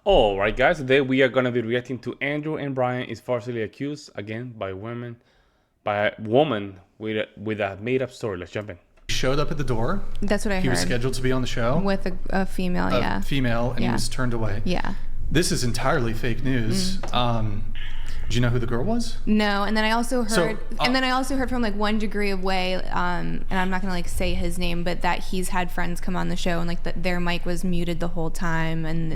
All right, guys. Today we are gonna be reacting to Andrew and Brian is falsely accused again by a woman with a made-up story. Let's jump in. He showed up at the door. That's what I heard. He was scheduled to be on the show with a female, a female, and he was turned away. Yeah. This is entirely fake news. Do you know who the girl was? No, and then I also heard, from like 1 Degree Away, and I'm not gonna like say his name, but that he's had friends come on the show and like their mic was muted the whole time, and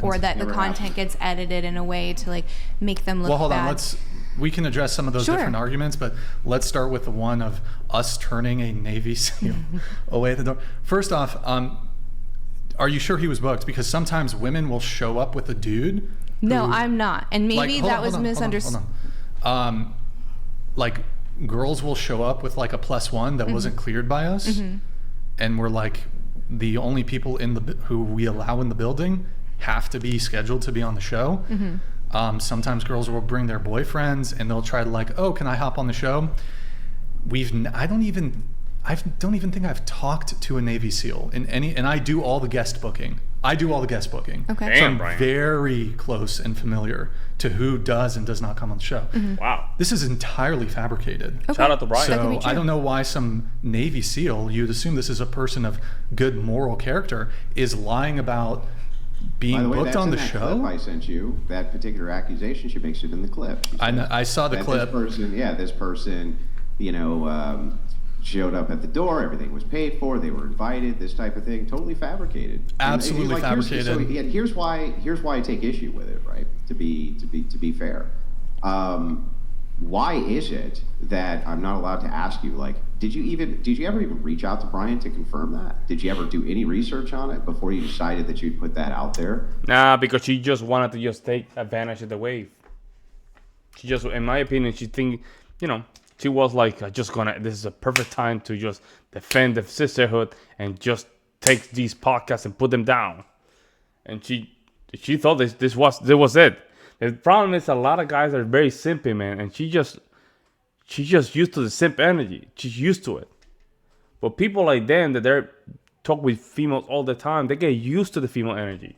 or that the content gets edited in a way to like make them look. Well, hold bad. on. We can address some of those different arguments, but let's start with the one of us turning a Navy SEAL away at the door. First off, are you sure he was booked? Because sometimes women will show up with a dude. No, I'm not. And maybe like, that was misunderstood. Like girls will show up with like a +1 that wasn't cleared by us, and we're like the only people who we allow in the building have to be scheduled to be on the show. Sometimes girls will bring their boyfriends and they'll try to like, oh, can I hop on the show? I don't even think I've talked to a Navy SEAL and I do all the guest booking. Okay. Damn, So I'm Brian. very close and familiar to who does and does not come on the show. Wow. This is entirely fabricated. Okay. Shout out to Brian. So I don't know why some Navy SEAL, you'd assume this is a person of good moral character, is lying about being booked on the show. Clip I sent you, that particular accusation, she makes it in the clip. I saw the clip. This person, showed up at the door, everything was paid for, they were invited, this type of thing, totally fabricated. Absolutely fabricated. Here's why I take issue with it, right? To be fair. Why is it that I'm not allowed to ask you, like, did you ever even reach out to Brian to confirm that? Did you ever do any research on it before you decided that you'd put that out there? Nah, because she just wanted to just take advantage of the wave. She just, in my opinion, she was like, this is a perfect time to just defend the sisterhood and just take these podcasts and put them down. And she thought this was it. The problem is a lot of guys are very simpy, man, and she's just used to the simp energy. She's used to it. But people like them that they're talk with females all the time, they get used to the female energy,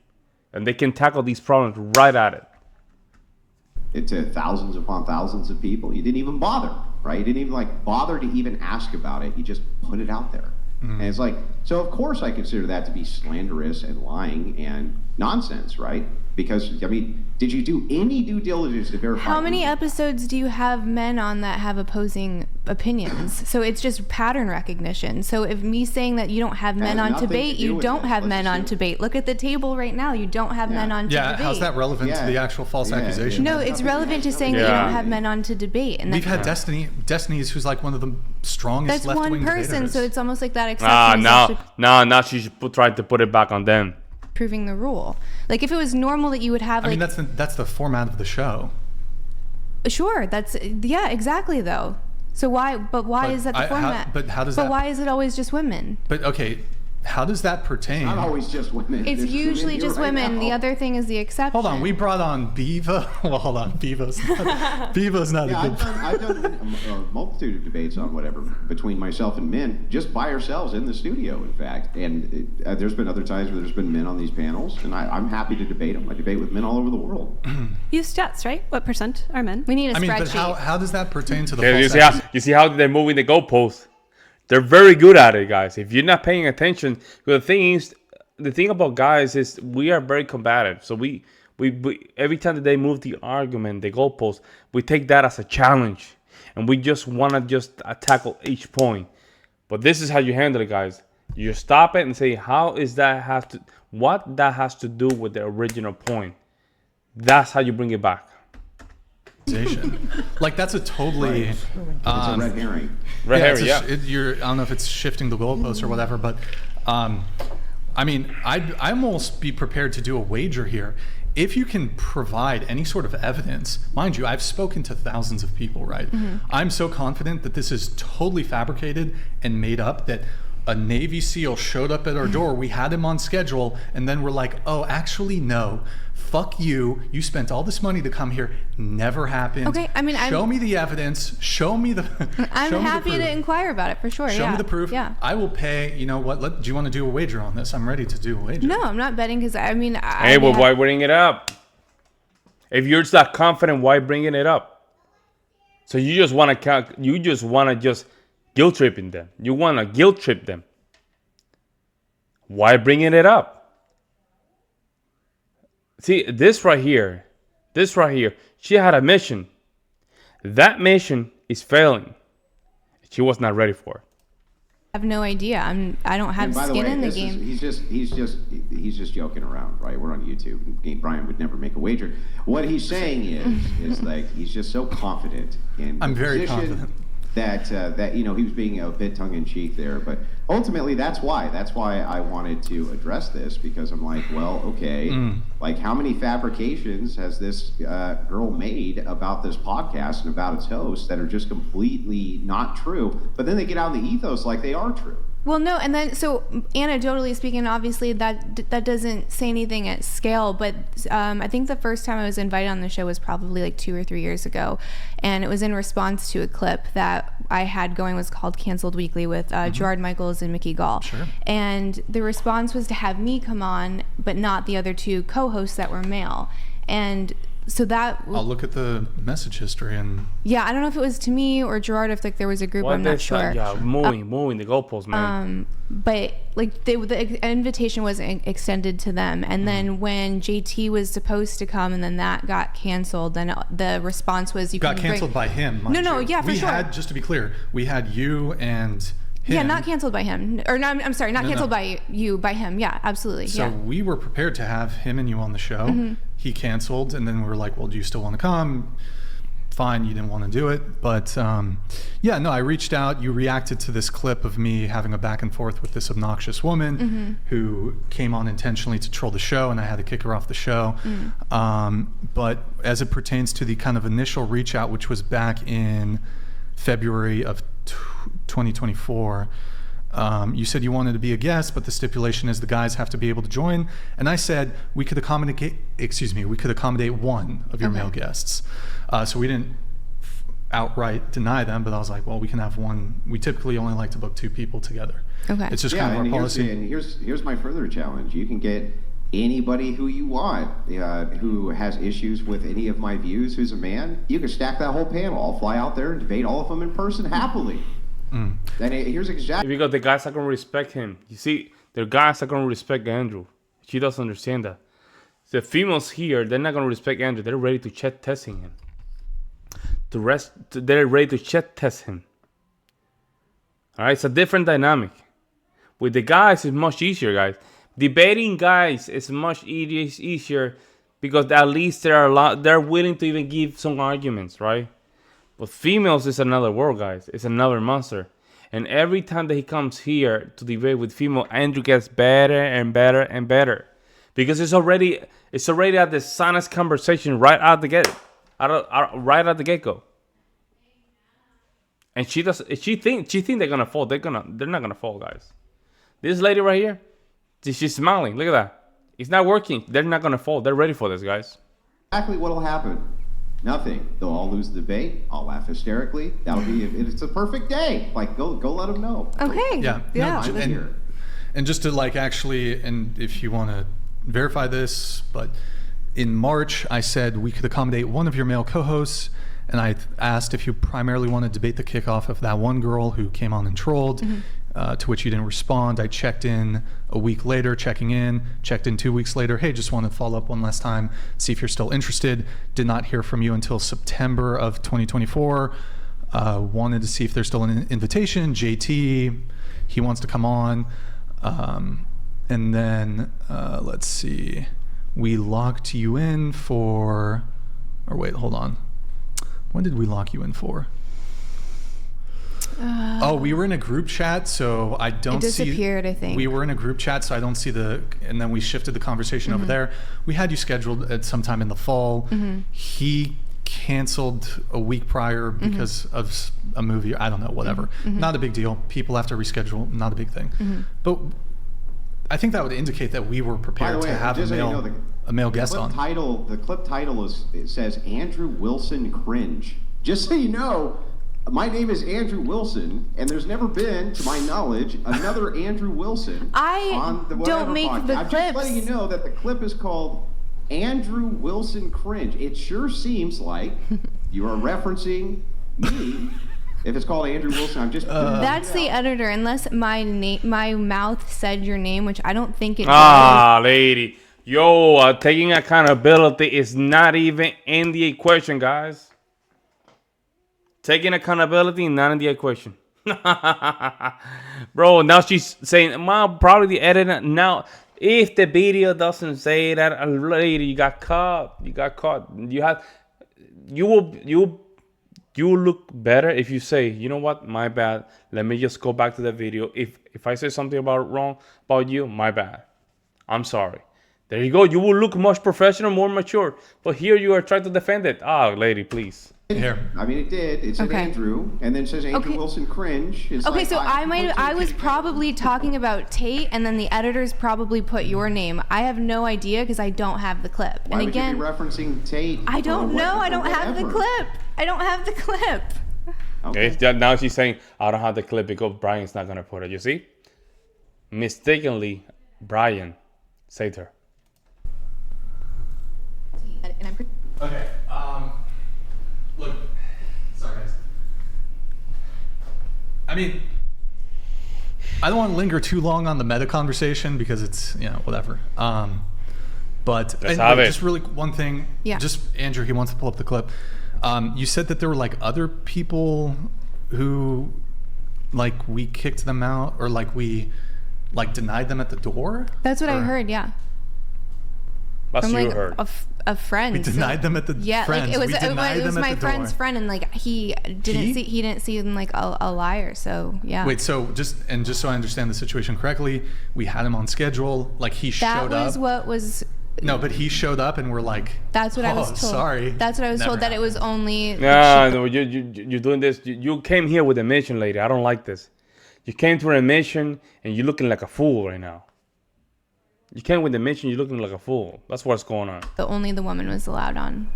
and they can tackle these problems right at it. To thousands upon thousands of people. You didn't even bother, right? You didn't even bother to even ask about it. You just put it out there. And it's like, so of course I consider that to be slanderous and lying and nonsense, right? Because, did you do any due diligence to verify? How many episodes do you have men on that have opposing opinions? So it's just pattern recognition. So if me saying that you don't have men on debate, you don't have men on debate. Look at the table right now. You don't have men on to debate. Yeah, how's that relevant to the actual false accusation? No, it's relevant to saying that you don't have men on to debate. And we've had Destiny's, who's like one of the strongest left-wing debaters. That's one person, so it's almost like that exception. Now she's trying to put it back on them. Proving the rule. Like if it was normal that you would have that's the format of the show. Sure, exactly though. So why is that the format? But why is it always just women? But okay, how does that pertain? Not always just women. It's usually just women. The other thing is the exception. Hold on, we brought on Bevo. Well, hold on, Bevo's not a good. I've done a multitude of debates on whatever between myself and men, just by ourselves in the studio, in fact. And there's been other times where there's been men on these panels, and I'm happy to debate them. I debate with men all over the world. Use stats, right? What percent are men? We need a spreadsheet. But how does that pertain to the? You see how they're moving the goalposts. They're very good at it, guys. If you're not paying attention, the thing about guys is we are very combative. So we every time that they move the argument, the goalpost, we take that as a challenge, and we just want to tackle each point. But this is how you handle it, guys. You stop it and say, what that has to do with the original point. That's how you bring it back. Like that's a totally It's a red herring. I don't know if it's shifting the goalposts or whatever, but I'd almost be prepared to do a wager here. If you can provide any sort of evidence, mind you, I've spoken to thousands of people, right? I'm so confident that this is totally fabricated and made up, that a Navy SEAL showed up at our door, we had him on schedule, and then we're like, oh, actually, no. fuck you. You spent all this money to come here. Never happened. Okay, I mean, show me the evidence. Show me the. I'm happy to inquire about it for sure. Show me the proof. Yeah. I will pay. You know what? Do you want to do a wager on this? I'm ready to do a wager. No, I'm not betting because I mean. Why bring it up? If you're that confident, why bringing it up? So you just want to guilt tripping them. You want to guilt trip them. Why bringing it up? See, this right here, she had a mission. That mission is failing. She was not ready for it. I have no idea. I don't have skin in the game. He's just joking around, right? We're on YouTube. Brian would never make a wager. What he's saying is like he's just so confident in I'm very confident that he was being a bit tongue in cheek there, but ultimately that's why I wanted to address this, because I'm like, well, okay, like how many fabrications has this girl made about this podcast and about its host that are just completely not true, but then they get out of the ethos like they are true. Well, no, and then so anecdotally speaking, obviously that doesn't say anything at scale, but I think the first time I was invited on the show was probably like 2 or 3 years ago, and it was in response to a clip that I had going, was called Canceled Weekly with Gerard Michaels and Mickey Gall. Sure. And the response was to have me come on, but not the other two co-hosts that were male. And so that I'll look at the message history and I don't know if it was to me or Gerard, if like there was a group. I'm not sure. Moving the goalposts, man. But like the invitation was extended to them, and then when JT was supposed to come, and then that got canceled, then the response was got canceled by him. No, yeah, for sure. We had, just to be clear, we had you and him. Yeah, not canceled by him, or no, I'm sorry, not canceled by you, by him. Yeah, absolutely. So we were prepared to have him and you on the show. He canceled, and then we were like, well, do you still want to come? Fine, you didn't want to do it. But I reached out. You reacted to this clip of me having a back and forth with this obnoxious woman who came on intentionally to troll the show, and I had to kick her off the show. But as it pertains to the kind of initial reach out, which was back in February of 2024, you said you wanted to be a guest, but the stipulation is the guys have to be able to join. And I said we could accommodate one of your male guests. So we didn't outright deny them, but I was like, well, we can have one. We typically only like to book 2 people together. Okay. It's just kind of our policy. And here's my further challenge. You can get anybody who you want who has issues with any of my views who's a man. You can stack that whole panel. I'll fly out there and debate all of them in person happily. Then here's exactly because the guys are gonna respect him. You see, the guys are gonna respect Andrew. She doesn't understand that. The females here, they're not gonna respect Andrew. They're ready to chat testing him. They're ready to chat test him. All right, it's a different dynamic. With the guys, it's much easier, guys. Debating guys is much easier because at least they're willing to even give some arguments, right? But females is another world, guys. It's another monster. And every time that he comes here to debate with female, Andrew gets better and better and better. Because it's already at the honest conversation right out the get go. And she think they're gonna fall. They're not gonna fall, guys. This lady right here, she's smiling. Look at that. It's not working. They're not gonna fall. They're ready for this, guys. exactly what'll happen. Nothing. They'll all lose the debate. I'll laugh hysterically. That'll be. It's a perfect day. Like go let them know. Okay. Yeah. Yeah. No, and just to actually, and if you want to verify this, but in March I said we could accommodate one of your male co-hosts, and I asked if you primarily want to debate the kickoff of that one girl who came on and trolled. To which you didn't respond. I checked in a week later, checked in 2 weeks later. Hey, just wanted to follow up one last time, see if you're still interested. Did not hear from you until September of 2024. Wanted to see if there's still an invitation. JT, he wants to come on. And then, let's see. We locked you in for, or wait, hold on. When did we lock you in for? We were in a group chat, so I don't see. It disappeared, I think. We were in a group chat, so I don't see and then we shifted the conversation over there. We had you scheduled at some time in the fall. He canceled a week prior because of a movie. I don't know, whatever. Not a big deal. People have to reschedule. Not a big thing. But I think that would indicate that we were By the prepared way, to have just so you know, a male guest clip on. The clip title it says Andrew Wilson cringe. Just so you know, my name is Andrew Wilson, and there's never been, to my knowledge, another Andrew Wilson on the Whatever don't make podcast. the I'm clips. just letting you know that the clip is called Andrew Wilson cringe. It sure seems like you are referencing me. If it's called Andrew Wilson, I'm just... That's the editor, unless my mouth said your name, which I don't think it did. Ah, lady. Yo, taking accountability is not even in the equation, guys. Taking accountability not in the equation. Bro, now she's saying, Mom, probably the editor. Now, if the video doesn't say that, lady, you got caught. You got caught. You will look better if you say, you know what, my bad. Let me just go back to the video. If I say something wrong about you, my bad. I'm sorry. There you go. You will look much professional, more mature. But here you are trying to defend it. Ah, lady, please. Here. I mean, it did. It said Andrew, and then it says Andrew Wilson cringe. It's Okay, like, so I was probably talking about Tate, and then the editors probably put your name. I have no idea because I don't have the clip. Why And again, would you be referencing Tate? I don't know. I don't have the clip. I don't have the clip. Okay. Now she's saying, I don't have the clip because Brian's not going to put it. You see? Mistakenly, Brian saved her. Okay. Look. Sorry, guys. I mean, I don't want to linger too long on the meta conversation because it's, whatever. But just really one thing. Yeah. Just Andrew, he wants to pull up the clip. You said that there were like other people who, like, we kicked them out or like we, like, denied them at the door. That's what I heard. Yeah. That's From what you like heard. a friend. We denied them at the friends. Like it was them my at the friend's door. friend, and like he didn't see him like a liar. So yeah. Wait, so just so I understand the situation correctly, we had him on schedule. Like he showed up. That was what was. No, but he showed up, and we're like, That's what I was told. Sorry. That's what I was Never told. That it was only. No, you're doing this. You came here with a mission, lady. I don't like this. You came to a mission, and you're looking like a fool right now. You came with the mission, you're looking like a fool. That's what's going on. Only the woman was allowed on.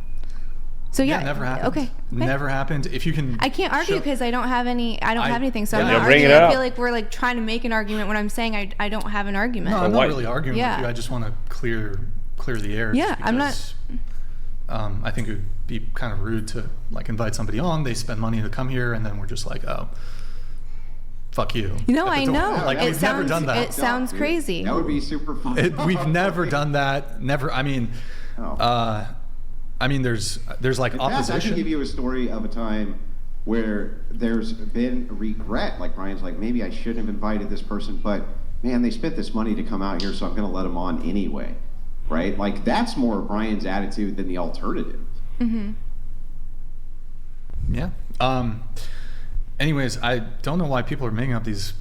So yeah, never happened. Okay. Never happened. If you can, I can't argue because I don't have any. I don't have anything. So I'm not bring it arguing. up. I feel like we're like trying to make an argument when I'm saying I don't have an argument. no, I'm not really arguing Yeah. with you. I just want to clear the air. Yeah, I'm not. I think it would be kind of rude to like invite somebody on. They spend money to come here, and then we're just like, oh, fuck you. I know. Like It we've never done that. It sounds crazy. That would be super fun. We've never done that. Never. I mean, there's like In fact, I opposition. can give you a story of a time where there's been regret. Like Brian's like, maybe I shouldn't have invited this person, but man, they spent this money to come out here, so I'm going to let them on anyway. Right? Like that's more Brian's attitude than the alternative. Mm-hmm. Yeah. Anyways, I don't know why people are making up these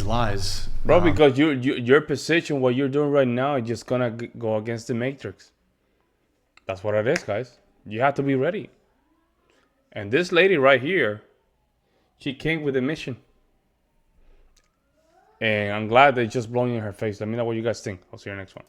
lies. Bro, because your position, what you're doing right now, is just gonna go against the matrix. That's what it is, guys. You have to be ready. And this lady right here, she came with a mission. And I'm glad they just blowing in her face. Let me know what you guys think. I'll see you next one.